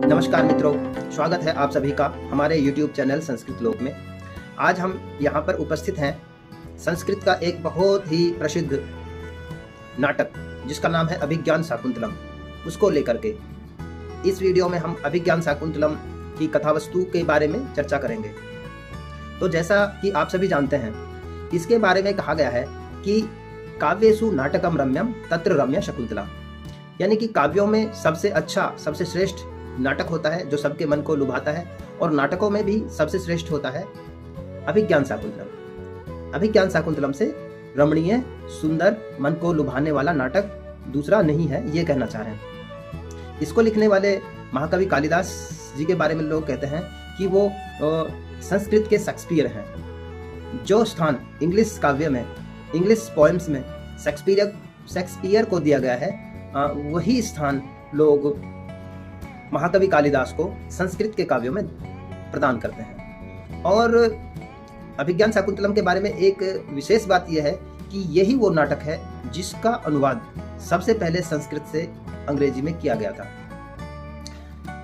नमस्कार मित्रों, स्वागत है आप सभी का हमारे YouTube चैनल संस्कृत लोक में। आज हम यहाँ पर उपस्थित हैं संस्कृत का एक बहुत ही प्रसिद्ध नाटक जिसका नाम है अभिज्ञान शाकुंतलम, उसको लेकर के इस वीडियो में हम अभिज्ञान शाकुंतलम की कथावस्तु के बारे में चर्चा करेंगे। तो जैसा कि आप सभी जानते हैं, इसके बारे में कहा गया है कि काव्येषु नाटकम रम्यम तत्र रम्या शकुंतला, यानी कि काव्यों में सबसे अच्छा, सबसे श्रेष्ठ नाटक होता है जो सबके मन को लुभाता है, और नाटकों में भी सबसे श्रेष्ठ होता है अभिज्ञान शाकुंतलम। अभिज्ञान शाकुंतलम से रमणीय, सुंदर, मन को लुभाने वाला नाटक दूसरा नहीं है, ये कहना चाह रहे हैं। इसको लिखने वाले महाकवि कालिदास जी के बारे में लोग कहते हैं कि वो संस्कृत के शेक्सपियर हैं। जो स्थान इंग्लिश काव्य में, इंग्लिश पोएम्स में शेक्सपियर को दिया गया है, वही स्थान लोग महाकवि कालिदास को संस्कृत के काव्यों में प्रदान करते हैं। और अभिज्ञान शाकुंतलम के बारे में एक विशेष बात यह है कि यही वो नाटक है जिसका अनुवाद सबसे पहले संस्कृत से अंग्रेजी में किया गया था।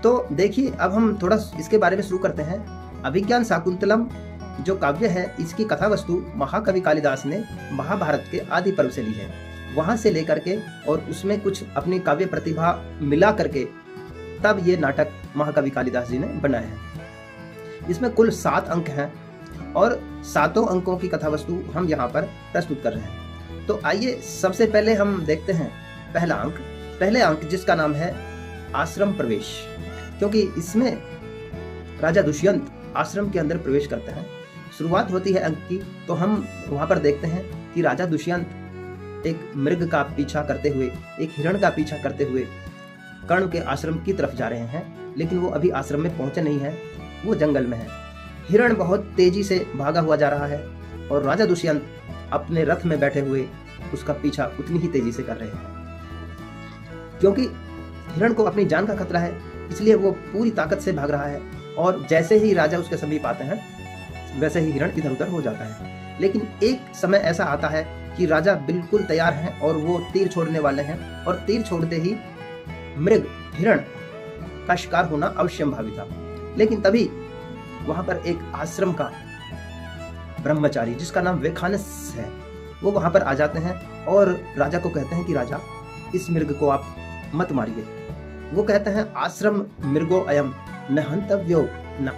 तो देखिए, अब हम थोड़ा इसके बारे में शुरू करते हैं। अभिज्ञान शाकुंतलम जो काव्य है, इसकी कथा वस्तु महाकवि कालिदास ने महाभारत के आदि पर्व से ली है। वहां से लेकर के और उसमें कुछ अपनी काव्य प्रतिभा मिला करके तब ये नाटक महाकवि कालिदास जी ने बनाया है। इसमें कुल 7 अंक हैं और 7 अंकों की कथा वस्तु हम यहाँ पर प्रस्तुत कर रहे हैं। तो आइए सबसे पहले हम देखते हैं पहले अंक जिसका नाम है आश्रम प्रवेश, क्योंकि इसमें राजा दुष्यंत आश्रम के अंदर प्रवेश करते हैं। शुरुआत होती है अंक की, तो हम वहाँ पर देखते हैं कि राजा दुष्यंत एक मृग का पीछा करते हुए, एक हिरण का पीछा करते हुए कर्ण के आश्रम की तरफ जा रहे हैं, लेकिन वो अभी आश्रम में पहुंचे नहीं है, वो जंगल में है। हिरण बहुत तेजी से भागा हुआ जा रहा है और राजा दुष्यंत अपने रथ में बैठे हुए उसका पीछा उतनी ही तेजी से कर रहे हैं। क्योंकि हिरण को अपनी जान का खतरा है, इसलिए वो पूरी ताकत से भाग रहा है, और जैसे ही राजा उसके समीप आते हैं वैसे ही हिरण इधर उधर हो जाता है। लेकिन एक समय ऐसा आता है कि राजा बिल्कुल तैयार हैं और वो तीर छोड़ने वाले हैं, और तीर छोड़ते ही मृग हिरण का शिकार होना अवश्यंभावी था। लेकिन तभी वहां पर एक आश्रम का ब्रह्मचारी जिसका नाम वेखानस है, वो वहां पर आ जाते हैं और राजा को कहते हैं कि राजा, इस मृग को आप मत मारिए। वो कहते हैं आश्रम मृगो अयम न हंतव्यो न,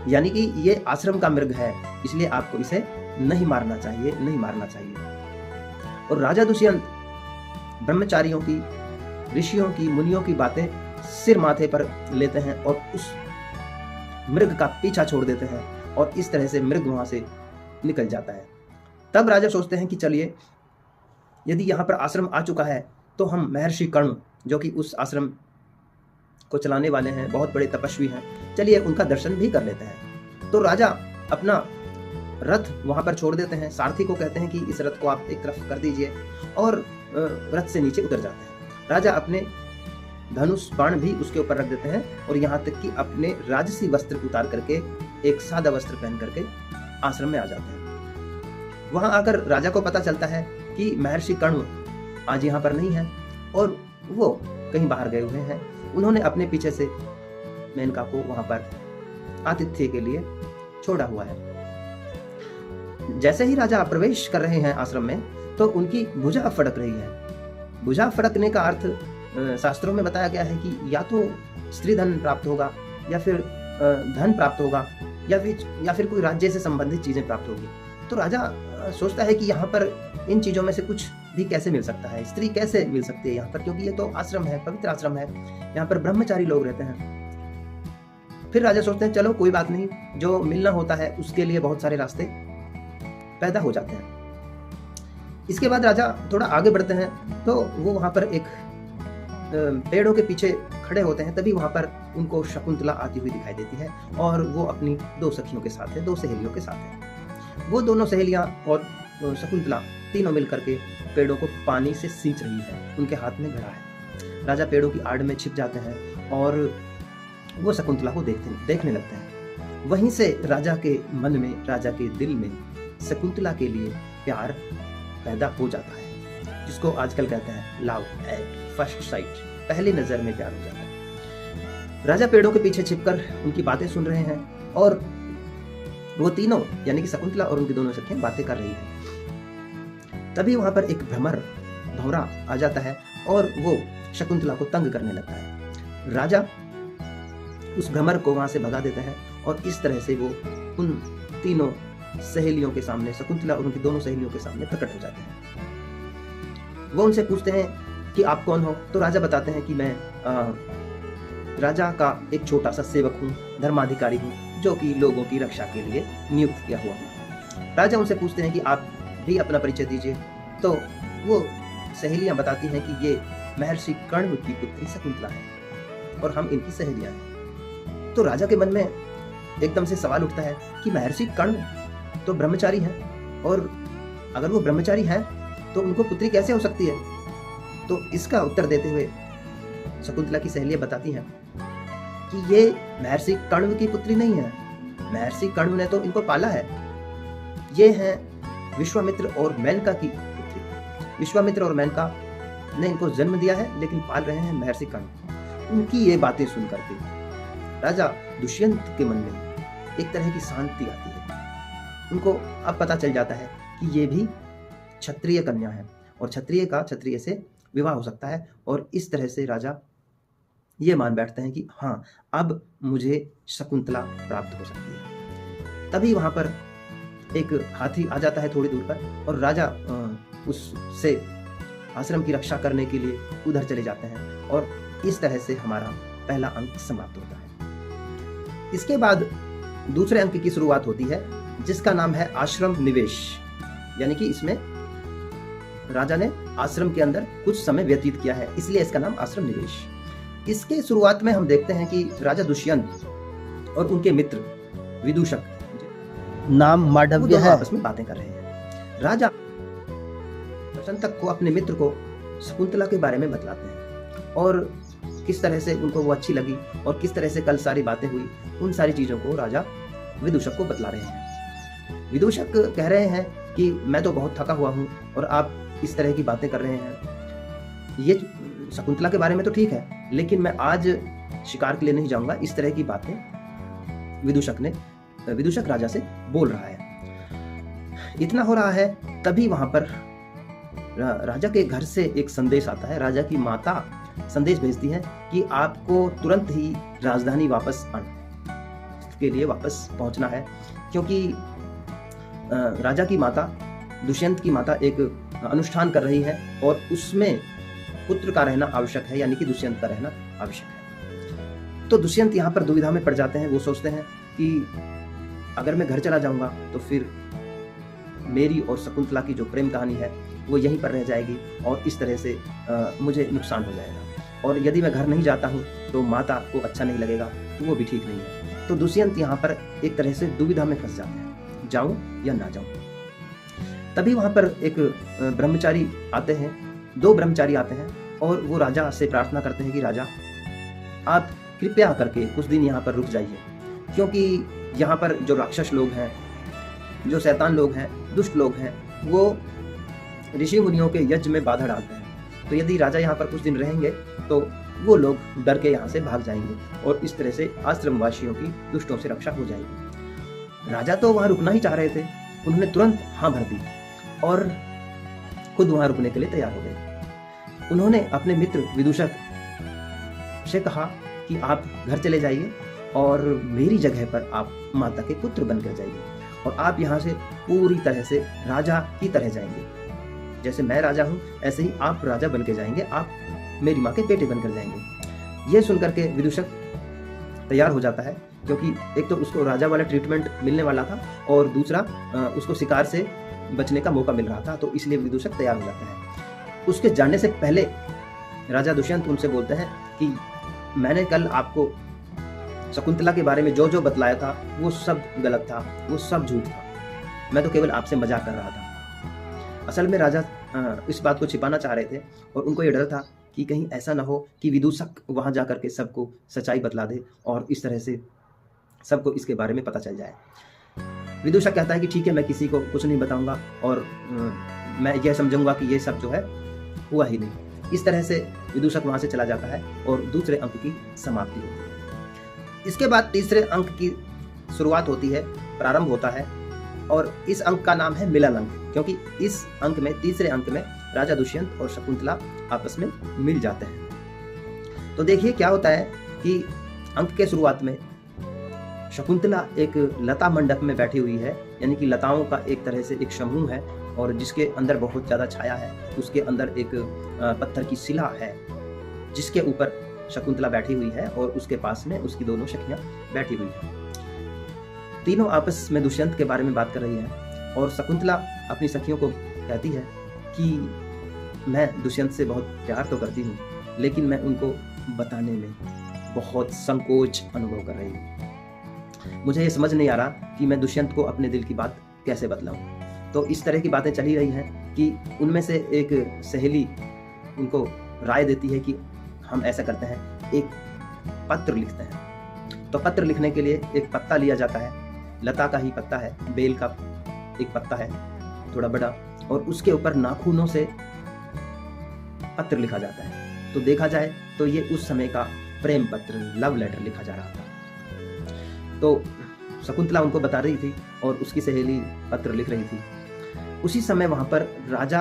यानी कि ये आश्रम का मृग है, इसलिए आपको इसे नहीं मारना चाहिए। और राजा दुष्यंत ब्रह्मचारियों की, ऋषियों की, मुनियों की बातें सिर माथे पर लेते हैं और उस मृग का पीछा छोड़ देते हैं, और इस तरह से मृग वहां से निकल जाता है। तब राजा सोचते हैं कि चलिए, यदि यहाँ पर आश्रम आ चुका है तो हम महर्षि कर्ण, जो कि उस आश्रम को चलाने वाले हैं, बहुत बड़े तपस्वी हैं, चलिए उनका दर्शन भी कर लेते हैं। तो राजा अपना रथ वहां पर छोड़ देते हैं, सारथी को कहते हैं कि इस रथ को आप एक तरफ कर दीजिए, और रथ से नीचे उतर जाते हैं। राजा अपने धनुष बाण भी उसके ऊपर रख देते हैं, और यहाँ तक कि अपने राजसी वस्त्र उतार करके एक सादा वस्त्र पहन करके आश्रम में आ जाते हैं। वहां आकर राजा को पता चलता है कि महर्षि कर्ण आज यहाँ पर नहीं है और वो कहीं बाहर गए हुए हैं। उन्होंने अपने पीछे से मेनका को वहां पर आतिथ्य के लिए छोड़ा हुआ है। जैसे ही राजा प्रवेश कर रहे हैं आश्रम में, तो उनकी भुजा फड़क रही है। भुजा फड़कने का अर्थ शास्त्रों में बताया गया है कि या तो स्त्री धन प्राप्त होगा, या फिर धन प्राप्त होगा, या फिर कोई राज्य से संबंधित चीजें प्राप्त होगी। तो राजा सोचता है कि यहाँ पर इन चीजों में से कुछ भी कैसे मिल सकता है, स्त्री कैसे मिल सकती है यहाँ पर, क्योंकि ये तो आश्रम है, पवित्र आश्रम है, यहाँ पर ब्रह्मचारी लोग रहते हैं। फिर राजा सोचते हैं चलो कोई बात नहीं, जो मिलना होता है उसके लिए बहुत सारे रास्ते पैदा हो जाते हैं। इसके बाद राजा थोड़ा आगे बढ़ते हैं, तो वो वहां पर एक पेड़ों के पीछे खड़े होते हैं। तभी वहां पर उनको शकुंतला आती हुई दिखाई देती है, और वो अपनी 2 सखियों के साथ है, 2 सहेलियों के साथ है। वो दोनों सहेलियां और शकुंतला तीनों मिलकर के पेड़ों को पानी से सींच रही है, उनके हाथ में घड़ा है। राजा पेड़ों की आड़ में छिप जाते हैं और वो शकुंतला को देखने लगते हैं। वहीं से राजा के मन में, राजा के दिल में शकुंतला के लिए प्यार पैदा हो जाता है। जिसको आजकल कहते हैं लव एट फर्स्ट साइट, पहली नजर में प्यार हो जाता है। राजा पेड़ों के पीछे छिपकर उनकी बातें सुन रहे हैं और वो तीनों यानी कि शकुंतला और उनकी दोनों सखियां बातें कर रही हैं। तभी वहां पर एक भंवरा आ जाता है और वो शकुंतला को तंग करने लगता है। राजा उस भ्रमर को वहां से भगा देता है और इस तरह से वो उन तीनों सहेलियों के सामने, शकुंतला और उनकी दोनों सहेलियों के सामने प्रकट हो जाते हैं। वो उनसे पूछते हैं कि आप कौन हो? तो राजा बताते हैं कि मैं राजा का एक छोटा सा सेवक हूँ, धर्माधिकारी हूँ, जो कि लोगों की रक्षा के लिए नियुक्त किया हुआ हूँ। राजा उनसे पूछते हैं कि आप भी अपना परिचय दीजिए। तो वो सहेलियां बताती हैं कि ये महर्षि कण्व की पुत्री शकुंतला है और हम इनकी सहेलियां हैं। तो राजा के मन में एकदम से सवाल उठता है कि महर्षि कण्व तो ब्रह्मचारी हैं और अगर वो ब्रह्मचारी हैं तो उनको पुत्री कैसे हो सकती है? तो इसका उत्तर देते हुए शकुंतला की सहेलियां बताती हैं कि ये महर्षि कण्व की पुत्री नहीं है, महर्षि कण्व ने तो इनको पाला है। ये हैं विश्वामित्र और मेनका की पुत्री। विश्वामित्र और मेनका ने इनको जन्म दिया है लेकिन पाल रहे हैं महर्षि कण्व। उनकी ये बातें सुन करके राजा दुष्यंत के मन में एक तरह की शांति आती है। उनको अब पता चल जाता है कि ये भी क्षत्रिय कन्या है और क्षत्रिय का क्षत्रिय से विवाह हो सकता है और इस तरह से राजा ये मान बैठते हैं कि हाँ, अब मुझे शकुंतला प्राप्त हो सकती है। तभी वहां पर एक हाथी आ जाता है थोड़ी दूर पर और राजा उससे आश्रम की रक्षा करने के लिए उधर चले जाते हैं और इस तरह से हमारा पहला अंक समाप्त होता है। इसके बाद दूसरे अंक की शुरुआत होती है जिसका नाम है आश्रम निवेश, यानी कि इसमें राजा ने आश्रम के अंदर कुछ समय व्यतीत किया है, इसलिए इसका नाम आश्रम निवेश। इसके शुरुआत में हम देखते हैं कि राजा दुष्यंत और उनके मित्र विदूषक, नाम मांडव्य है, आपस में बातें कर रहे हैं। राजा प्रशंतक को, अपने मित्र को शकुंतला के बारे में बतलाते हैं और किस तरह से उनको वो अच्छी लगी और किस तरह से कल सारी बातें हुई, उन सारी चीजों को राजा विदूषक को बतला रहे हैं। विदूषक कह रहे हैं कि मैं तो बहुत थका हुआ हूँ और आप इस तरह की बातें कर रहे हैं। ये शकुंतला के बारे में तो ठीक है, लेकिन मैं आज शिकार के लिए नहीं जाऊंगा। इस तरह की बातें विदूषक राजा से बोल रहा है। इतना हो रहा है, तभी वहां पर राजा के घर से एक संदेश आता है। राजा की माता संदेश भेजती है कि आपको तुरंत ही राजधानी वापस के लिए वापस पहुंचना है, क्योंकि राजा की माता, दुष्यंत की माता एक अनुष्ठान कर रही है और उसमें पुत्र का रहना आवश्यक है, यानी कि दुष्यंत का रहना आवश्यक है। तो दुष्यंत यहाँ पर दुविधा में पड़ जाते हैं। वो सोचते हैं कि अगर मैं घर चला जाऊंगा तो फिर मेरी और शकुंतला की जो प्रेम कहानी है वो यहीं पर रह जाएगी और इस तरह से मुझे नुकसान हो जाएगा, और यदि मैं घर नहीं जाता हूँ तो माता को अच्छा नहीं लगेगा, वो भी ठीक नहीं है। तो दुष्यंत यहाँ पर एक तरह से दुविधा में फंस जाते हैं, जाऊं या ना जाऊं। तभी वहां पर एक ब्रह्मचारी आते हैं, 2 ब्रह्मचारी आते हैं और वो राजा से प्रार्थना करते हैं कि राजा, आप कृपया करके कुछ दिन यहाँ पर रुक जाइए, क्योंकि यहाँ पर जो राक्षस लोग हैं, जो शैतान लोग हैं, दुष्ट लोग हैं, वो ऋषि मुनियों के यज्ञ में बाधा डालते हैं। तो यदि राजा यहाँ पर कुछ दिन रहेंगे तो वो लोग डर के यहाँ से भाग जाएंगे और इस तरह से आश्रमवासियों की दुष्टों से रक्षा हो जाएगी। राजा तो वहाँ रुकना ही चाह रहे थे, उन्होंने तुरंत हाँ भर दी और खुद वहाँ रुकने के लिए तैयार हो गए। उन्होंने अपने मित्र विदूषक से कहा कि आप घर चले जाइए और मेरी जगह पर आप माता के पुत्र बनकर जाइए और आप यहाँ से पूरी तरह से राजा की तरह जाएंगे। जैसे मैं राजा हूँ ऐसे ही आप राजा बनकर जाएंगे, आप मेरी माँ के बेटे बनकर जाएंगे। ये सुनकर के विदूषक तैयार हो जाता है, क्योंकि एक तो उसको राजा वाला ट्रीटमेंट मिलने वाला था और दूसरा उसको शिकार से बचने का मौका मिल रहा था, तो इसलिए विदूषक तैयार हो जाता है। उसके जाने से पहले राजा दुष्यंत उनसे बोलते हैं कि मैंने कल आपको शकुंतला के बारे में जो जो बतलाया था वो सब गलत था, वो सब झूठ था, मैं तो केवल आपसे मजाक कर रहा था। असल में राजा इस बात को छिपाना चाह रहे थे और उनको ये डर था कि कहीं ऐसा ना हो कि विदूषक वहां जाकर के सबको सच्चाई बतला दे और इस तरह से सबको इसके बारे में पता चल जाए। विदूषक कहता है कि ठीक है, मैं किसी को कुछ नहीं बताऊंगा और मैं यह समझूंगा कि ये सब जो है हुआ ही नहीं। इस तरह से विदूषक वहाँ से चला जाता है और दूसरे अंक की समाप्ति होती है। इसके बाद तीसरे अंक की शुरुआत होती है, प्रारंभ होता है, और इस अंक का नाम है मिलन अंक, क्योंकि इस अंक में, तीसरे अंक में राजा दुष्यंत और शकुंतला आपस में मिल जाते हैं। तो देखिए क्या होता है कि अंक के शुरुआत में शकुंतला एक लता मंडप में बैठी हुई है, यानी कि लताओं का एक तरह से एक समूह है और जिसके अंदर बहुत ज़्यादा छाया है। उसके अंदर एक पत्थर की शिला है जिसके ऊपर शकुंतला बैठी हुई है और उसके पास में उसकी दोनों सखियां बैठी हुई हैं। तीनों आपस में दुष्यंत के बारे में बात कर रही हैं और शकुंतला अपनी सखियों को कहती है कि मैं दुष्यंत से बहुत प्यार तो करती हूँ, लेकिन मैं उनको बताने में बहुत संकोच अनुभव कर रही हूँ। मुझे ये समझ नहीं आ रहा कि मैं दुष्यंत को अपने दिल की बात कैसे बतलाऊं। तो इस तरह की बातें चली रही हैं कि उनमें से एक सहेली उनको राय देती है कि हम ऐसा करते हैं, एक पत्र लिखते हैं। तो पत्र लिखने के लिए एक पत्ता लिया जाता है, लता का ही पत्ता है, बेल का एक पत्ता है थोड़ा बड़ा, और उसके ऊपर नाखूनों से पत्र लिखा जाता है। तो देखा जाए तो ये उस समय का प्रेम पत्र, लव लेटर लिखा जा रहा था। तो शकुंतला उनको बता रही थी और उसकी सहेली पत्र लिख रही थी। उसी समय वहां पर राजा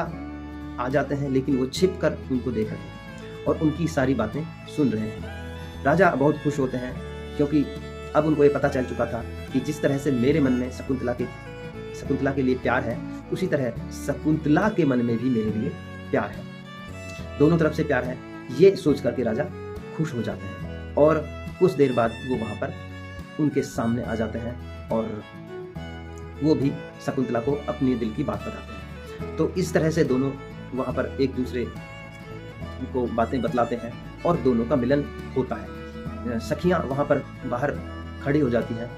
आ जाते हैं, लेकिन वो छिप कर उनको देख रहे हैं और उनकी सारी बातें सुन रहे हैं। राजा बहुत खुश होते हैं क्योंकि अब उनको ये पता चल चुका था कि जिस तरह से मेरे मन में शकुंतला के लिए प्यार है, उसी तरह शकुंतला के मन में भी मेरे लिए प्यार है। दोनों तरफ से प्यार है, ये सोच करके राजा खुश हो जाते हैं और कुछ देर बाद वो वहां पर उनके सामने आ जाते हैं और वो भी शकुंतला को अपने दिल की बात बताते हैं। तो इस तरह से दोनों वहां पर एक दूसरे को बातें बतलाते हैं और दोनों का मिलन होता है। सखियां वहां पर बाहर खड़ी हो जाती हैं।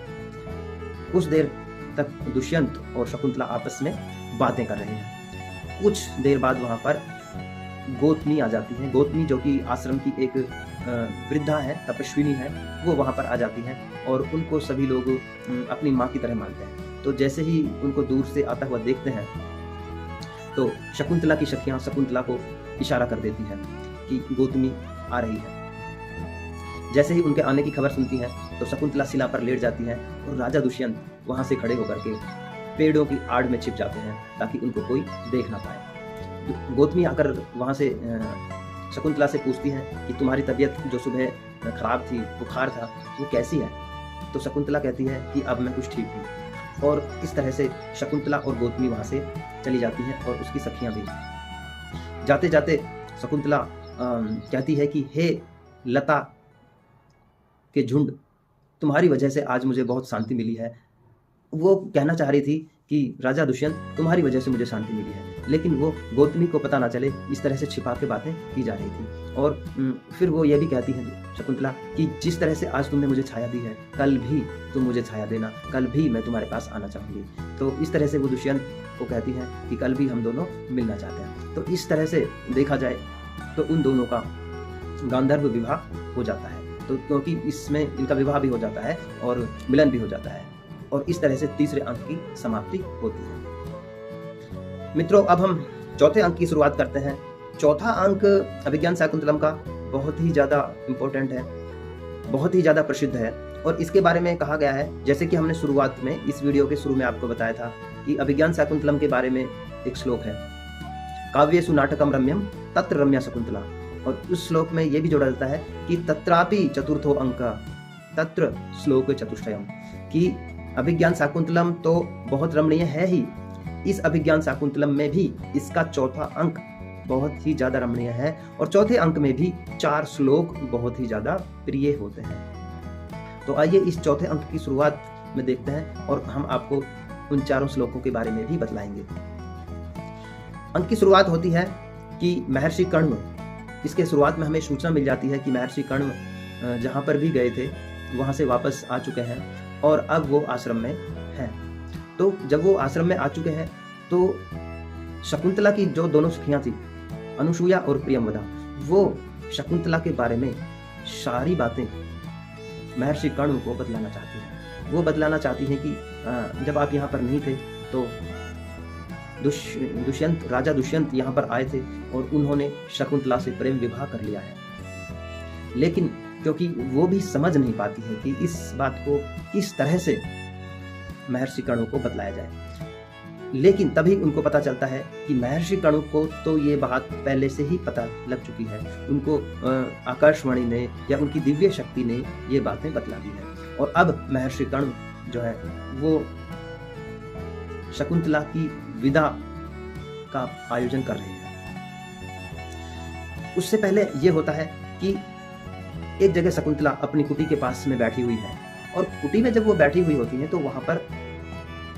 कुछ देर तक दुष्यंत और शकुंतला आपस में बातें कर रहे हैं। कुछ देर बाद वहां पर गौतमी आ जाती है। गौतमी जो कि आश्रम की एक वृद्धा है, तपस्विनी है, वो वहां पर आ जाती है और उनको सभी लोग अपनी माँ की तरह मानते हैं। तो जैसे ही उनको दूर से आता हुआ देखते हैं तो शकुंतला की सखियां शकुंतला को इशारा कर देती हैं कि गौतमी आ रही है। जैसे ही उनके आने की खबर सुनती हैं तो शकुंतला शिला पर लेट जाती है और राजा दुष्यंत वहां से खड़े होकर के पेड़ों की आड़ में छिप जाते हैं ताकि उनको कोई देख ना पाए। गौतमी आकर वहां से शकुंतला से पूछती है कि तुम्हारी तबीयत जो सुबह खराब थी, बुखार था, वो कैसी है? तो शकुंतला कहती है कि अब मैं कुछ ठीक हूँ। और इस तरह से शकुंतला और गौतमी वहां से चली जाती हैं और उसकी सखियां भी। जाते जाते शकुंतला कहती है कि हे लता के झुंड, तुम्हारी वजह से आज मुझे बहुत शांति मिली है। वो कहना चाह रही थी कि राजा दुष्यंत, तुम्हारी वजह से मुझे शांति मिली है, लेकिन वो गौतमी को पता ना चले, इस तरह से छिपा के बातें की जा रही थी। और फिर वो ये भी कहती है शकुंतला कि जिस तरह से आज तुमने मुझे छाया दी है, कल भी तुम मुझे छाया देना, कल भी मैं तुम्हारे पास आना चाहूंगी। तो इस तरह से वो दुष्यंत को कहती है कि कल भी हम दोनों मिलना चाहते हैं। तो इस तरह से देखा जाए तो उन दोनों का गांधर्व विवाह हो जाता है। तो क्योंकि इसमें इनका विवाह भी हो जाता है और मिलन भी हो जाता है और इस तरह से तीसरे अंक की समाप्ति होती है। मित्रों, अब हम चौथे अंक की शुरुआत करते हैं। चौथा अंक अभिज्ञान शाकुंतलम का बहुत ही ज़्यादा इम्पोर्टेंट है, बहुत ही ज़्यादा प्रसिद्ध है और इसके बारे में कहा गया है, जैसे कि हमने शुरुआत में इस वीडियो के शुरू में आपको बताया था कि अभिज्ञान शाकुंतलम के बारे में एक श्लोक है, काव्येषु नाटकम रम्यम तत्र रम्या शकुंतला। और उस श्लोक में ये भी जोड़ा जाता है कि तत्रापि चतुर्थो अंक तत्र श्लोक चतुष्टयम, कि अभिज्ञान शाकुंतलम तो बहुत रमणीय है ही, इस अभिज्ञान शाकुंतलम में भी इसका चौथा अंक बहुत ही ज्यादा रमणीय है और चौथे अंक में भी 4 श्लोक बहुत ही ज्यादा प्रिय होते हैं। तो आइए इस चौथे अंक की शुरुआत में देखते हैं और हम आपको उन 4 श्लोकों के बारे में भी बतलाएंगे। अंक की शुरुआत होती है कि महर्षि कण्व, इसके शुरुआत में हमें सूचना मिल जाती है कि महर्षि कण्व जहाँ पर भी गए थे वहाँ से वापस आ चुके हैं और अब वो आश्रम में हैं। तो जब वो आश्रम में आ चुके हैं तो शकुंतला की जो दोनों सखियां थी, अनुसूया और प्रियंवदा, वो शकुंतला के बारे में सारी बातें महर्षि कण्व को बतलाना चाहती हैं। वो बतलाना चाहती हैं कि जब आप यहाँ पर नहीं थे तो दुष्यंत राजा दुष्यंत यहाँ पर आए थे और उन्होंने शकुंतला से प्रेम विवाह कर लिया है। लेकिन क्योंकि वो भी समझ नहीं पाती है कि इस बात को किस तरह से महर्षि कणु को बतलाया जाए, लेकिन तभी उनको पता चलता है कि महर्षि कणु को तो ये बात पहले से ही पता लग चुकी है। उनको आकाशवाणी ने या उनकी दिव्य शक्ति ने ये बातें बतला दी है। और अब महर्षि कणु जो है वो शकुंतला की विदा का आयोजन कर रहे हैं। उससे पहले ये होता है कि एक जगह शकुंतला अपनी कुटी के पास में बैठी हुई है, और कुटी में जब वो बैठी हुई होती है तो वहां पर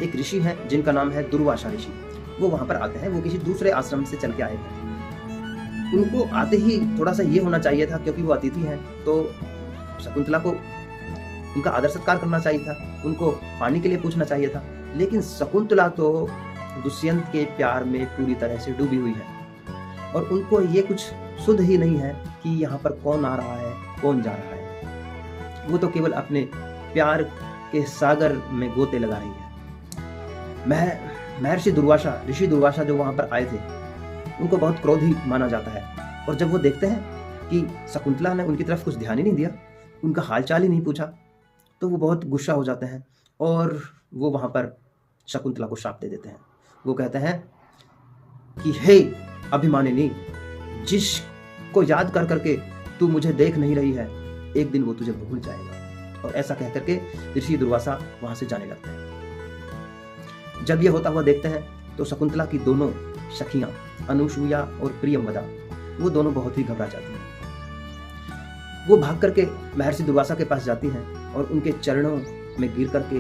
एक ऋषि हैं जिनका नाम है दुर्वासा ऋषि। वो वहां पर आते हैं, वो किसी दूसरे आश्रम से चल के आए थे। उनको आते ही थोड़ा सा ये होना चाहिए था, क्योंकि वो अतिथि हैं, तो शकुंतला को उनका आदर सत्कार करना चाहिए था, उनको पानी के लिए पूछना चाहिए था। लेकिन शकुंतला तो दुष्यंत के प्यार में पूरी तरह से डूबी हुई है, और उनको ये कुछ सुध ही नहीं है कि यहाँ पर कौन आ रहा है, कौन जा रहा है। वो तो केवल अपने प्यार के सागर में गोते लगा रही है। महर्षि दुर्वासा, ऋषि दुर्वासा जो वहां पर आए थे, उनको बहुत क्रोधी माना जाता है। और जब वो देखते हैं कि शकुंतला ने उनकी तरफ कुछ ध्यान ही नहीं दिया, उनका हालचाल ही नहीं पूछा, तो वो बहुत गुस्सा हो जाते हैं और वो वहां पर शकुंतला को श्राप दे देते हैं। वो कहते हैं कि हे अभिमानिनी, जिसको याद कर करके तू मुझे देख नहीं रही है, एक दिन वो तुझे भूल जाएगा। और ऐसा कह करके ऋषि दुर्वासा वहां से जाने लगते हैं। जब ये होता हुआ देखते हैं तो शकुंतला की दोनों सखियां अनुसूया और प्रियंवदा, वो दोनों बहुत ही घबरा जाती हैं। वो भाग करके महर्षि दुर्वासा के पास जाती हैं और उनके चरणों में गिर करके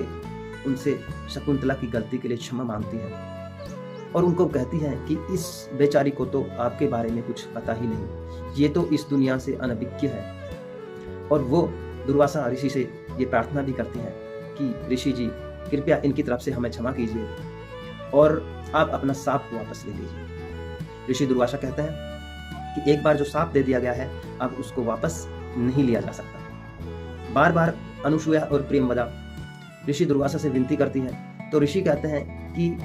उनसे शकुंतला की गलती के लिए क्षमा मांगती हैं, और उनको कहती हैं कि इस बेचारी को तो आपके बारे में कुछ पता ही नहीं, ये तो इस दुनिया से अनभिज्ञ है। और वो दुर्वासा ऋषि से ये प्रार्थना भी करती हैं कि ऋषि जी, कृपया इनकी तरफ से हमें क्षमा कीजिए और आप अपना साप वापस ले लीजिए। ऋषि दुर्वासा कहते हैं कि एक बार जो साप दे दिया गया है, अब उसको वापस नहीं लिया जा सकता। बार बार अनुसूया और प्रियंवदा ऋषि दुर्वासा से विनती करती हैं, तो ऋषि कहते हैं कि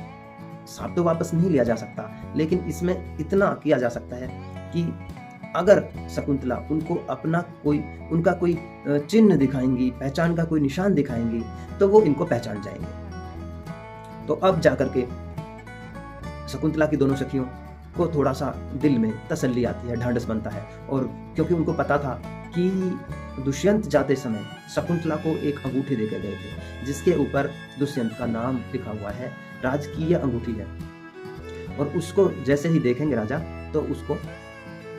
साप तो वापस नहीं लिया जा सकता, लेकिन इसमें इतना किया जा सकता है कि अगर शकुंतला उनको अपना उनका कोई चिन्ह दिखाएंगी, पहचान का कोई निशान दिखाएंगी, तो वो इनको पहचान जाएंगे। तो अब जाकर के शकुंतला की दोनों सखियों को थोड़ा सा दिल में तसल्ली आती है, ढांढस बनता है। और क्योंकि उनको पता था कि दुष्यंत जाते समय शकुंतला को एक अंगूठी देकर गए थे, जिसके ऊपर दुष्यंत का नाम लिखा हुआ है, राजकीय अंगूठी है, और उसको जैसे ही देखेंगे राजा तो उसको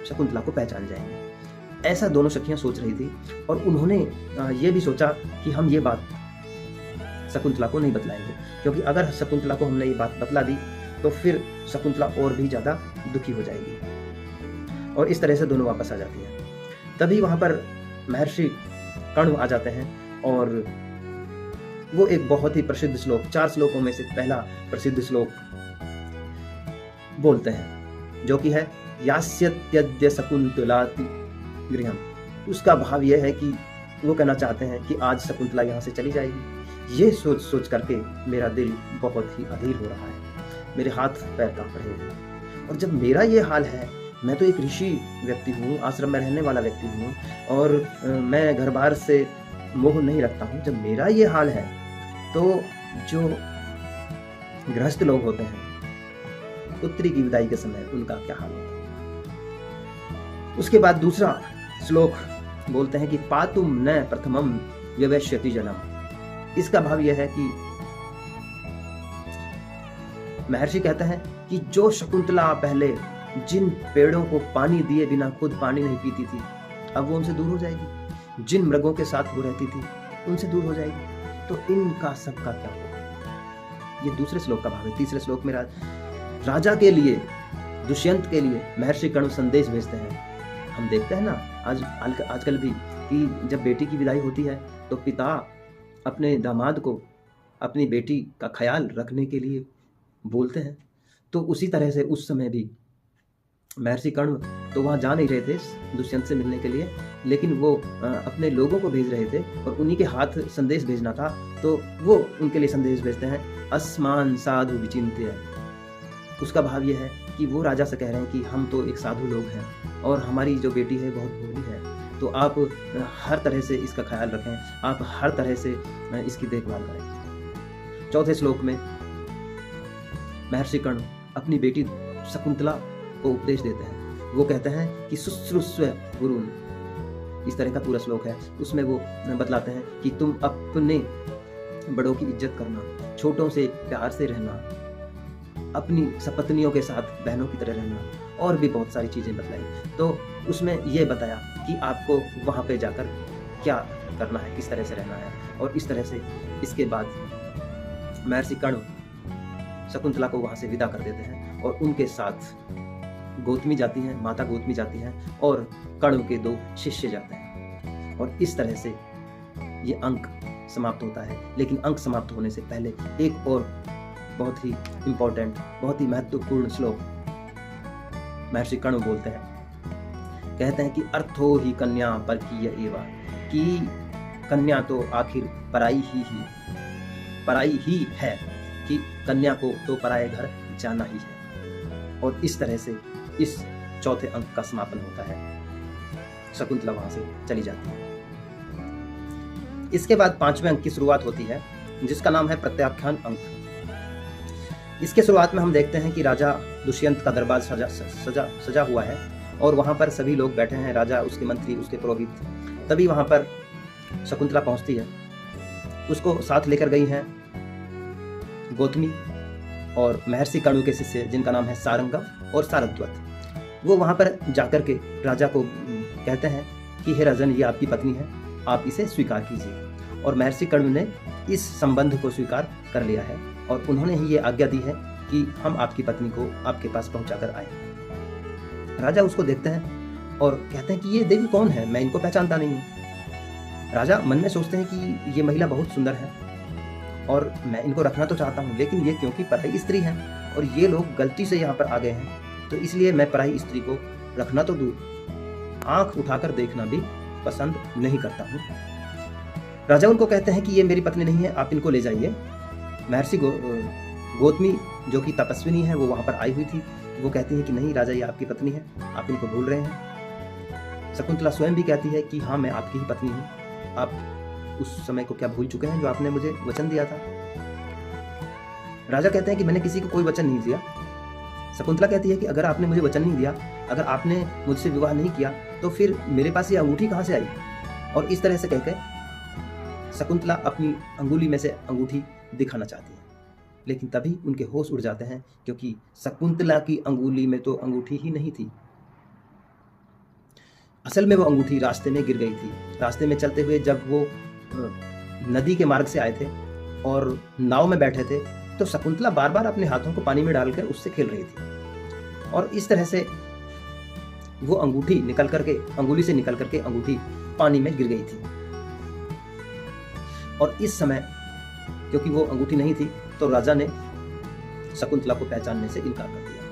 शकुंतला को पहचान जाएंगे। ऐसा दोनों सखियां सोच रही थी, और उन्होंने ये भी सोचा कि हम ये बात शकुंतला को नहीं बतलाएंगे, क्योंकि अगर शकुंतला को हमने ये बात बतला दी तो फिर शकुंतला और भी ज्यादा दुखी हो जाएगी। और इस तरह से दोनों वापस आ जाती हैं। तभी वहां पर महर्षि कण्व आ जाते हैं, और वो एक बहुत ही प्रसिद्ध श्लोक, 4 श्लोकों में से पहला प्रसिद्ध श्लोक बोलते हैं, जो कि है यास्यत्यद्य शकुंतलाति गृहम। उसका भाव यह है कि वो कहना चाहते हैं कि आज शकुंतला यहाँ से चली जाएगी। ये सोच सोच करके मेरा दिल बहुत ही अधीर हो रहा है, मेरे हाथ पैर कांप रहे हैं। और जब मेरा ये हाल है, मैं तो एक ऋषि व्यक्ति हूँ, आश्रम में रहने वाला व्यक्ति हूँ, और मैं घर बार से मोह नहीं रखता हूँ। जब मेरा ये हाल है तो जो गृहस्थ लोग होते हैं, पुत्री की विदाई के समय उनका क्या हाल होता है। उसके बाद दूसरा श्लोक बोलते हैं कि पातुम न प्रथमम व्यवश्यति जलम। इसका भाव यह है कि महर्षि कहते हैं कि जो शकुंतला पहले जिन पेड़ों को पानी दिए बिना खुद पानी नहीं पीती थी, अब वो उनसे दूर हो जाएगी। जिन मृगों के साथ वो रहती थी, उनसे दूर हो जाएगी। तो इनका सबका क्या होगा। ये दूसरे श्लोक का भाव है। तीसरे श्लोक में राजा के लिए, दुष्यंत के लिए महर्षि कण्व संदेश भेजते हैं। हम देखते हैं ना आजकल भी कि जब बेटी की विदाई होती है तो पिता अपने दामाद को अपनी बेटी का ख्याल रखने के लिए बोलते हैं। तो उसी तरह से उस समय भी महर्षि कण्व तो वहाँ जा नहीं रहे थे दुष्यंत से मिलने के लिए, लेकिन वो अपने लोगों को भेज रहे थे और उन्हीं के हाथ संदेश भेजना था। तो वो उनके लिए संदेश भेजते हैं, अस्मान साधु विचिन्त्य, उसका भाव ये है कि वो राजा से कह रहे हैं कि हम तो एक साधु लोग हैं और हमारी जो बेटी है बहुत भोली है, तो आप हर तरह से इसका ख्याल रखें, आप हर तरह से इसकी देखभाल करें। चौथे श्लोक में महर्षि कर्ण अपनी बेटी शकुंतला को उपदेश देते हैं। वो कहते हैं कि शुश्रूषव गुरुन्, इस तरह का पूरा श्लोक है। उसमें वो बतलाते हैं कि तुम अपने बड़ों की इज्जत करना, छोटों से प्यार से रहना, अपनी सपत्नियों के साथ बहनों की तरह रहना, और भी बहुत सारी चीज़ें बतलाई। तो उसमें ये बताया कि आपको वहाँ पे जाकर क्या करना है, किस तरह से रहना है। और इस तरह से इसके बाद महर्षि कर्ण शकुंतला को वहाँ से विदा कर देते हैं और उनके साथ गौतमी जाती हैं, माता गौतमी जाती हैं और कर्ण के 2 शिष्य जाते हैं। और इस तरह से ये अंक समाप्त होता है। लेकिन अंक समाप्त होने से पहले एक और बहुत ही इम्पोर्टेंट, बहुत ही महत्वपूर्ण श्लोक महर्षि कर्ण बोलते हैं। कहते हैं कि अर्थो ही कन्या परकीय एवा, कि कन्या तो आखिर पराई ही है, कि कन्या को तो पराये घर जाना ही है। और इस तरह से इस चौथे अंक का समापन होता है। शकुंतला वहां से चली जाती है। इसके बाद 5वें अंक की शुरुआत होती है, जिसका नाम है प्रत्याख्यान अंक। इसके शुरुआत में हम देखते हैं कि राजा दुष्यंत का दरबार सजा हुआ है और वहाँ पर सभी लोग बैठे हैं, राजा, उसके मंत्री, उसके पुरोहित। तभी वहाँ पर शकुंतला पहुँचती है। उसको साथ लेकर गई हैं गौतमी और महर्षि कण्व के शिष्य, जिनका नाम है सारंगव और सारद्वत। वो वहाँ पर जाकर के राजा को कहते हैं कि हे राजन, ये आपकी पत्नी है, आप इसे स्वीकार कीजिए। और महर्षि कण्व ने इस संबंध को स्वीकार कर लिया है और उन्होंने ही ये आज्ञा दी है कि हम आपकी पत्नी को आपके पास पहुंचाकर आए। राजा उसको देखते हैं और कहते हैं कि ये देवी कौन है, मैं इनको पहचानता नहीं हूँ। राजा मन में सोचते हैं कि ये महिला बहुत सुंदर है और मैं इनको रखना तो चाहता हूँ, लेकिन ये क्योंकि पराई स्त्री है और ये लोग गलती से यहाँ पर आ गए हैं, तो इसलिए मैं पराई स्त्री को रखना तो दूर, आंख उठाकर देखना भी पसंद नहीं करता हूँ। राजा उनको कहते हैं कि ये मेरी पत्नी नहीं है, आप इनको ले जाइए। महर्षि गौतमी, जो कि तपस्विनी है, वो वहाँ पर आई हुई थी। वो कहती है कि नहीं राजा, ये आपकी पत्नी है, आप इनको भूल रहे हैं। शकुंतला स्वयं भी कहती है कि हाँ, मैं आपकी ही पत्नी हूँ, आप उस समय को क्या भूल चुके हैं जो आपने मुझे वचन दिया था। राजा कहते हैं कि मैंने किसी को कोई वचन नहीं दिया। शकुंतला कहती है कि अगर आपने मुझे वचन नहीं दिया, अगर आपने मुझसे विवाह नहीं किया, तो फिर मेरे पास ये अंगूठी कहाँ से आई। और इस तरह से कहकर शकुंतला अपनी अंगुली में से अंगूठी दिखाना चाहती है, लेकिन तभी उनके होश उड़ जाते हैं, क्योंकि शकुंतला की अंगुली में तो अंगूठी ही नहीं थी। असल में वो अंगूठी रास्ते में गिर गई थी। रास्ते में चलते हुए जब वो नदी के मार्ग से आए थे और नाव में बैठे थे, तो शकुंतला बार बार अपने हाथों को पानी में डालकर उससे खेल रही थी और इस तरह से वो अंगूठी निकल करके, अंगुली से निकल करके अंगूठी पानी में गिर गई थी। और इस समय क्योंकि वो अंगूठी नहीं थी, तो राजा ने शकुंतला को पहचानने से इनकार कर दिया।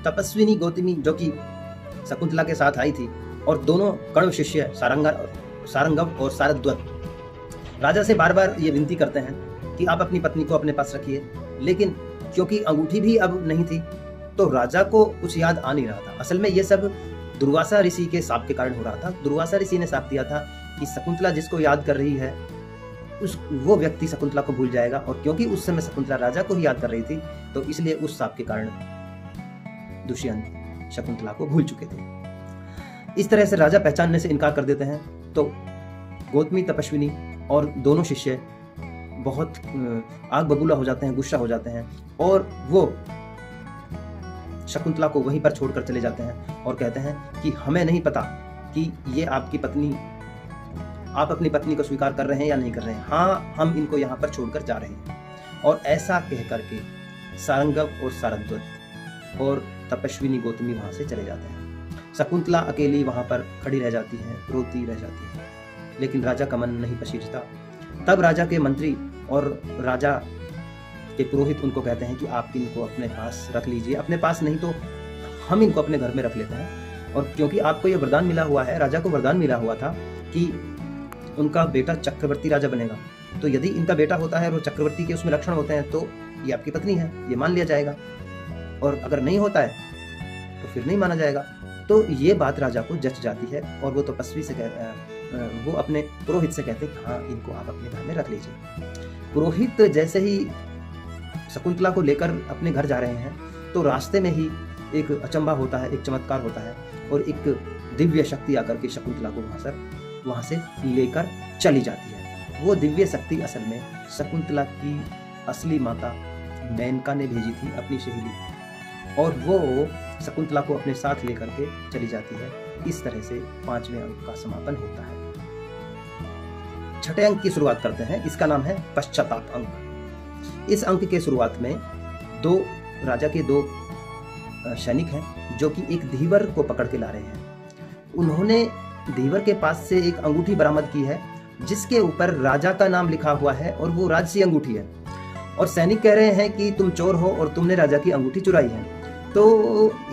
तपस्विनी गौतमी, जो कि शकुंतला के साथ आई थी, और दोनों कण्व शिष्य सारंगव और सारद्वत राजा से बार बार ये विनती करते हैं कि आप अपनी पत्नी को अपने पास रखिए, लेकिन क्योंकि अंगूठी भी अब नहीं थी, तो राजा को कुछ याद आ नहीं रहा था। असल में ये सब दुर्वासा ऋषि के शाप के कारण हो रहा था। दुर्वासा ऋषि ने शाप दिया था कि शकुंतला जिसको याद कर रही है, वो व्यक्ति शकुंतला को भूल जाएगा, और क्योंकि उस समय शकुंतला राजा को ही याद कर रही थी, तो इसलिए उस शाप के कारण दुष्यंत शकुंतला को भूल चुके थे। इस तरह से राजा पहचानने से इनकार कर देते हैं, तो गौतमी, तपस्विनी और दोनों शिष्य बहुत आग बबूला हो जाते हैं, गुस्सा हो जाते हैं, और वो शकुंतला को वहीं पर छोड़कर चले जाते हैं और कहते हैं कि हमें नहीं पता कि ये आपकी पत्नी, आप अपनी पत्नी को स्वीकार कर रहे हैं या नहीं कर रहे हैं। हाँ, हम इनको यहाँ पर छोड़कर जा रहे हैं। और ऐसा कह करके सारंगव और सारद्वत और तपस्विनी गौतमी वहाँ से चले जाते हैं। शकुंतला अकेली वहाँ पर खड़ी रह जाती है, रोती रह जाती है, लेकिन राजा का मन नहीं पसीजता। तब राजा के मंत्री और राजा के पुरोहित उनको कहते हैं कि आप इनको अपने पास रख लीजिए, अपने पास नहीं तो हम इनको अपने घर में रख लेते हैं। और क्योंकि आपको ये वरदान मिला हुआ है, राजा को वरदान मिला हुआ था कि उनका बेटा चक्रवर्ती राजा बनेगा, तो यदि इनका बेटा होता है और वो चक्रवर्ती के उसमें लक्षण होते हैं, तो ये आपकी पत्नी है, ये मान लिया जाएगा। और अगर नहीं होता है तो फिर नहीं माना जाएगा। तो ये बात राजा को जच जाती है और वो तपस्वी से वो अपने पुरोहित से कहते हैं, हाँ इनको आप अपने घर में रख लीजिए। पुरोहित जैसे ही शकुंतला को लेकर अपने घर जा रहे हैं तो रास्ते में ही एक अचंभा होता है, एक चमत्कार होता है और एक दिव्य शक्ति आकर के शकुंतला को वहां से लेकर चली जाती है। वो दिव्य शक्ति असल में शकुंतला की असली माता मेनका ने भेजी थी, अपनी सहेली, और वो शकुंतला को अपने साथ लेकर के चली जाती है। इस तरह से 5वें अंक का समापन होता है। 6ठे अंक की शुरुआत करते हैं। इसका नाम है पश्चाताप अंक। इस अंक के शुरुआत में राजा के दो सैनिक हैं जो कि एक धीवर को पकड़ के ला रहे हैं। उन्होंने धीवर के पास से एक अंगूठी बरामद की है जिसके ऊपर राजा का नाम लिखा हुआ है और वो राजसी अंगूठी है। और सैनिक कह रहे हैं कि तुम चोर हो और तुमने राजा की अंगूठी चुराई है। तो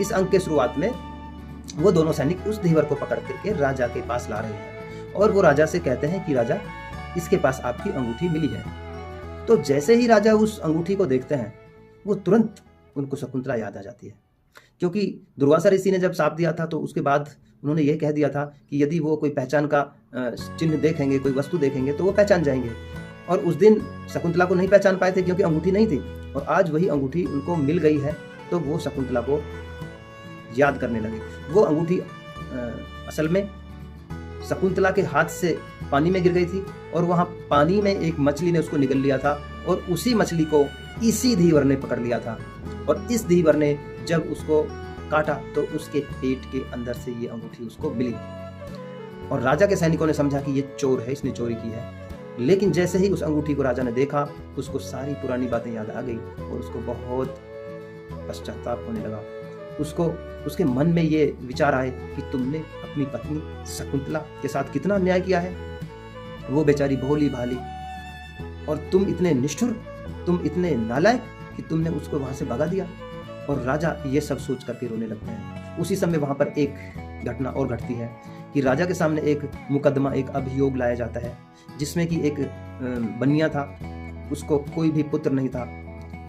इस अंक के शुरुआत में वो दोनों सैनिक उस धीवर को पकड़ करके राजा के पास ला रहे हैं और वो राजा से कहते हैं कि राजा, इसके पास आपकी अंगूठी मिली है। तो जैसे ही राजा उस अंगूठी को देखते हैं वो तुरंत उनको शकुंतला याद आ जाती है, क्योंकि दुर्वासा ऋषि ने जब शाप दिया था तो उसके बाद उन्होंने ये कह दिया था कि यदि वो कोई पहचान का चिन्ह देखेंगे, कोई वस्तु देखेंगे तो वो पहचान जाएंगे। और उस दिन शकुंतला को नहीं पहचान पाए थे क्योंकि अंगूठी नहीं थी, और आज वही अंगूठी उनको मिल गई है तो वो शकुंतला को याद करने लगे। वो अंगूठी असल में शकुंतला के हाथ से पानी में गिर गई थी और वहाँ पानी में एक मछली ने उसको निगल लिया था और उसी मछली को इसी धीवर ने पकड़ लिया था। और इस धीवर ने जब उसको काटा तो उसके पेट के अंदर से ये अंगूठी उसको मिली और राजा के सैनिकों ने समझा कि ये चोर है, इसने चोरी की है। लेकिन जैसे ही उस अंगूठी को राजा ने देखा उसको सारी पुरानी बातें याद आ गई और उसको बहुत पश्चाताप होने लगा। उसके मन में ये विचार आए कि तुमने अपनी पत्नी शकुंतला के साथ कितना अन्याय किया है। वो बेचारी भोली भाली और तुम इतने निष्ठुर, तुम इतने नालायक कि तुमने उसको वहां से भगा दिया। और राजा ये सब सोच करके रोने लगते हैं। उसी समय वहां पर एक घटना और घटती है कि राजा के सामने एक मुकदमा, एक अभियोग लाया जाता है जिसमें कि एक बनिया था, उसको कोई भी पुत्र नहीं था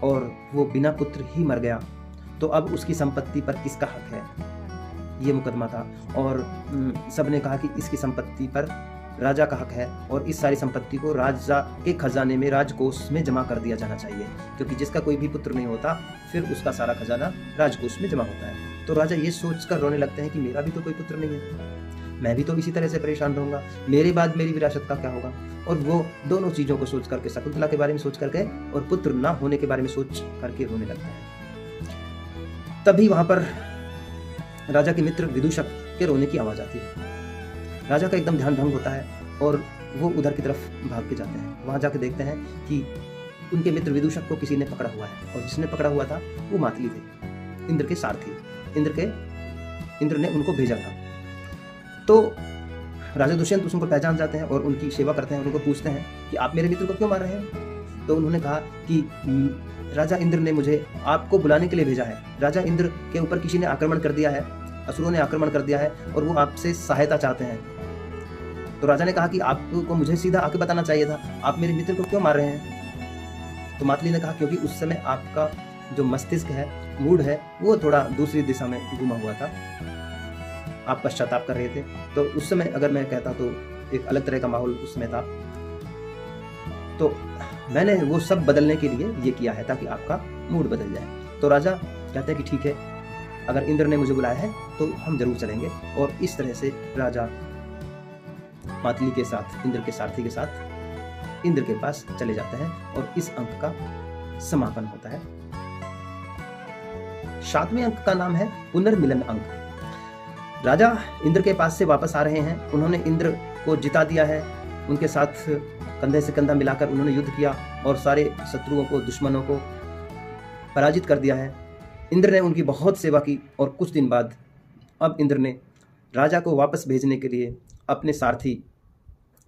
और वो बिना पुत्र ही मर गया। तो अब उसकी संपत्ति पर किसका हक है, ये मुकदमा था। और सबने कहा कि इसकी संपत्ति पर राजा का हक है और इस सारी संपत्ति को राजा के खजाने में, राजकोष में जमा कर दिया जाना चाहिए, क्योंकि जिसका कोई भी पुत्र नहीं होता फिर उसका सारा खजाना राजकोष में जमा होता है। तो राजा ये सोचकर रोने लगते हैं कि मेरा भी तो कोई पुत्र नहीं है, मैं भी तो इसी तरह से परेशान रहूंगा, मेरे बाद मेरी विरासत का क्या होगा। और वो दोनों चीजों को सोच करके, शकुंतला के बारे में सोच करके और पुत्र ना होने के बारे में सोच करके रोने लगता है। तभी वहां पर राजा के मित्र विदूषक के रोने की आवाज आती है। राजा का एकदम ध्यान भंग होता है और वो उधर की तरफ भाग के जाते हैं। वहां जाके देखते हैं कि उनके मित्र विदूषक को किसी ने पकड़ा हुआ है और जिसने पकड़ा हुआ था वो मातली थे, इंद्र के सारथी। इंद्र ने उनको भेजा था। तो राजा दुष्यंत उसको पहचान जाते हैं और उनकी सेवा करते हैं। उनको पूछते हैं कि आप मेरे मित्र को क्यों मार रहे हैं। तो उन्होंने कहा कि राजा इंद्र ने मुझे आपको बुलाने के लिए भेजा है। राजा इंद्र के ऊपर किसी ने आक्रमण कर दिया है, असुरों ने आक्रमण कर दिया है और वो आपसे सहायता चाहते हैं। तो राजा ने कहा कि आपको मुझे सीधा आके बताना चाहिए था, आप मेरे मित्र को क्यों मार रहे हैं। तो मातली ने कहा क्योंकि उस समय आपका जो मस्तिष्क है, मूड है, वो थोड़ा दूसरी दिशा में घुमा हुआ था, आप पश्चाताप कर रहे थे। तो उस समय अगर मैं कहता तो एक अलग तरह का माहौल उस समय था, तो मैंने वो सब बदलने के लिए ये किया है ताकि आपका मूड बदल जाए। तो राजा कहते हैं कि ठीक है, अगर इंद्र ने मुझे बुलाया है तो हम जरूर चलेंगे। और इस तरह से राजा मातली के साथ, इंद्र के सारथी के साथ इंद्र के पास चले जाते हैं और इस अंक का समापन होता है। 7वें अंक का नाम है पुनर्मिलन अंक। राजा इंद्र के पास से वापस आ रहे हैं। उन्होंने इंद्र को जिता दिया है, उनके साथ कंधे से कंधा मिलाकर उन्होंने युद्ध किया और सारे शत्रुओं को, दुश्मनों को पराजित कर दिया है। इंद्र ने उनकी बहुत सेवा की और कुछ दिन बाद अब इंद्र ने राजा को वापस भेजने के लिए अपने सारथी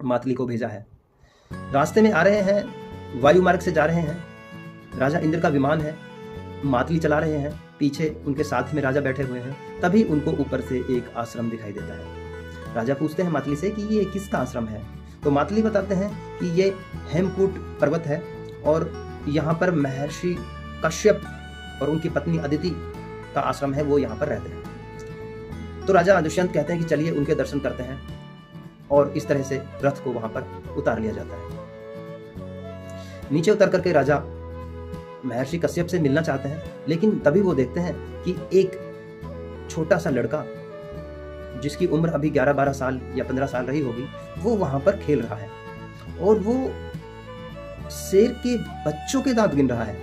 मातली को भेजा है। रास्ते में आ रहे हैं, वायु मार्ग से जा रहे हैं। राजा इंद्र का विमान है, मातली चला रहे हैं, पीछे उनके साथ में राजा बैठे हुए हैं। तभी उनको ऊपर से एक आश्रम दिखाई देता है। राजा पूछते हैं मातली से कि ये किसका आश्रम है। तो मातली बताते हैं कि ये हेमकूट पर्वत है और यहाँ पर महर्षि कश्यप और उनकी पत्नी अदिति का आश्रम है, वो यहाँ पर रहते हैं। तो राजा दुष्यंत कहते हैं कि चलिए उनके दर्शन करते हैं, और इस तरह से रथ को वहां पर उतार लिया जाता है। नीचे उतर करके राजा महर्षि कश्यप से मिलना चाहते हैं, लेकिन तभी वो देखते हैं कि एक छोटा सा लड़का जिसकी उम्र अभी 11-12 साल या 15 साल रही होगी, वो वहां पर खेल रहा है और वो शेर के बच्चों के दांत गिन रहा है।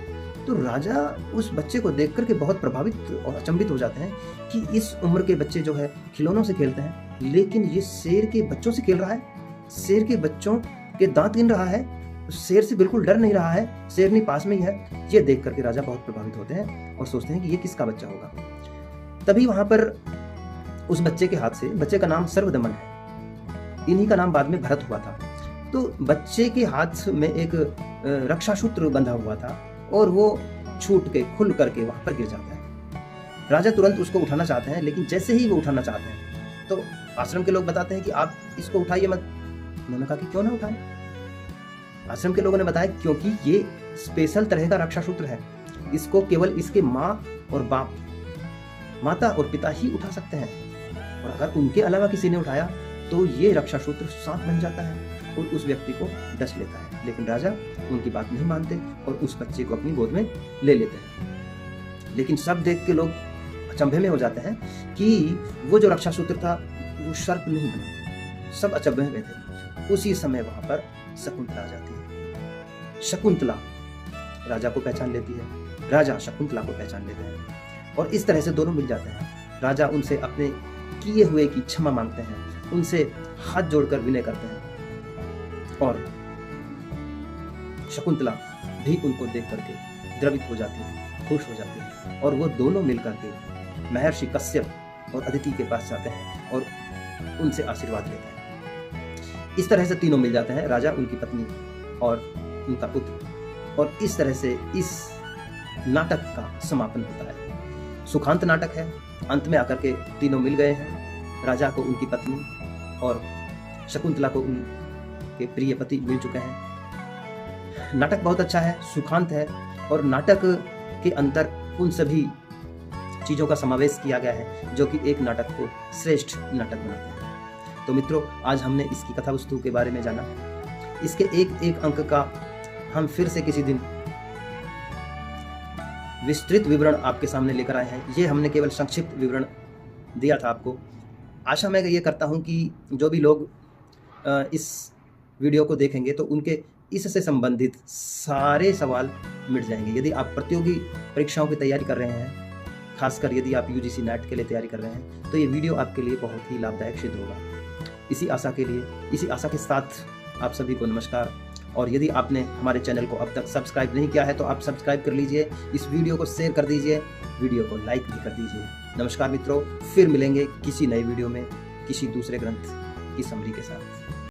तो राजा उस बच्चे को देख करके बहुत प्रभावित और अचंभित हो जाते हैं कि इस उम्र के बच्चे जो है खिलौनों से खेलते हैं, लेकिन ये शेर के बच्चों से खेल रहा है, शेर के बच्चों के दांत गिन रहा है, शेर से बिल्कुल डर नहीं रहा है, शेरनी पास में ही है। ये देख करके राजा बहुत प्रभावित होते हैं और सोचते हैं कि ये किसका बच्चा होगा। तभी वहां पर उस बच्चे के हाथ से, बच्चे का नाम सर्वदमन है, इन्हीं का नाम बाद में भरत हुआ था, तो बच्चे के हाथ में एक रक्षा सूत्र बंधा हुआ था और वो छूट के खुल करके वहां पर गिर जाता है। राजा तुरंत उसको उठाना चाहते हैं, लेकिन जैसे ही वो उठाना चाहते हैं तो आश्रम के लोग बताते हैं कि आप इसको उठाइए मत। उन्होंने कहा कि क्यों ना उठाएं। आश्रम के लोगों ने बताया क्योंकि ये स्पेशल तरह का रक्षा सूत्र है, इसको केवल इसके माँ और बाप, माता और पिता ही उठा सकते हैं, और अगर उनके अलावा किसी ने उठाया तो ये रक्षा सूत्र सांप बन जाता है और उस व्यक्ति को डस लेता है। लेकिन राजा उनकी बात नहीं मानते और उस बच्चे को अपनी गोद में ले लेते हैं। लेकिन सब देख के लोग अचंभे में हो जाते हैं कि वो जो रक्षा सूत्र था वो सर्प नहीं बना। सब अचंभे में थे। उसी समय वहां पर शकुंतला आ जाती है। शकुंतला राजा को पहचान लेती है, राजा शकुंतला को पहचान लेते हैं, और इस तरह से दोनों मिल जाते हैं। राजा उनसे अपने किए हुए की क्षमा मांगते हैं, उनसे हाथ जोड़कर विनय करते हैं, और शकुंतला भी उनको देख करके द्रवित हो जाती है, खुश हो जाती है, और वो दोनों मिलकर के महर्षि कश्यप और अदिति के पास जाते हैं और उनसे आशीर्वाद लेते हैं। इस तरह से तीनों मिल जाते हैं, राजा, उनकी पत्नी और उनका पुत्र, और इस तरह से इस नाटक का समापन होता है। सुखांत नाटक है। अंत में आकर के तीनों मिल गए हैं, राजा को उनकी पत्नी और शकुंतला को उनके प्रिय पति मिल चुके हैं। नाटक बहुत अच्छा है, सुखांत है, और नाटक के अंदर उन सभी चीज़ों का समावेश किया गया है जो कि एक नाटक को श्रेष्ठ नाटक बनाते हैं। तो मित्रों, आज हमने इसकी कथा वस्तु के बारे में जाना। इसके एक एक अंक का हम फिर से किसी दिन विस्तृत विवरण आपके सामने लेकर आए हैं। ये हमने केवल संक्षिप्त विवरण दिया था आपको। आशा मैं ये करता हूँ कि जो भी लोग इस वीडियो को देखेंगे तो उनके इससे संबंधित सारे सवाल मिट जाएंगे। यदि आप प्रतियोगी परीक्षाओं की तैयारी कर रहे हैं, खासकर यदि आप UGC नेट के लिए तैयारी कर रहे हैं, तो ये वीडियो आपके लिए बहुत ही लाभदायक सिद्ध होगा। इसी आशा के साथ आप सभी को नमस्कार। और यदि आपने हमारे चैनल को अब तक सब्सक्राइब नहीं किया है तो आप सब्सक्राइब कर लीजिए, इस वीडियो को शेयर कर दीजिए, वीडियो को लाइक भी कर दीजिए। नमस्कार मित्रों, फिर मिलेंगे किसी नए वीडियो में किसी दूसरे ग्रंथ की समरी के साथ।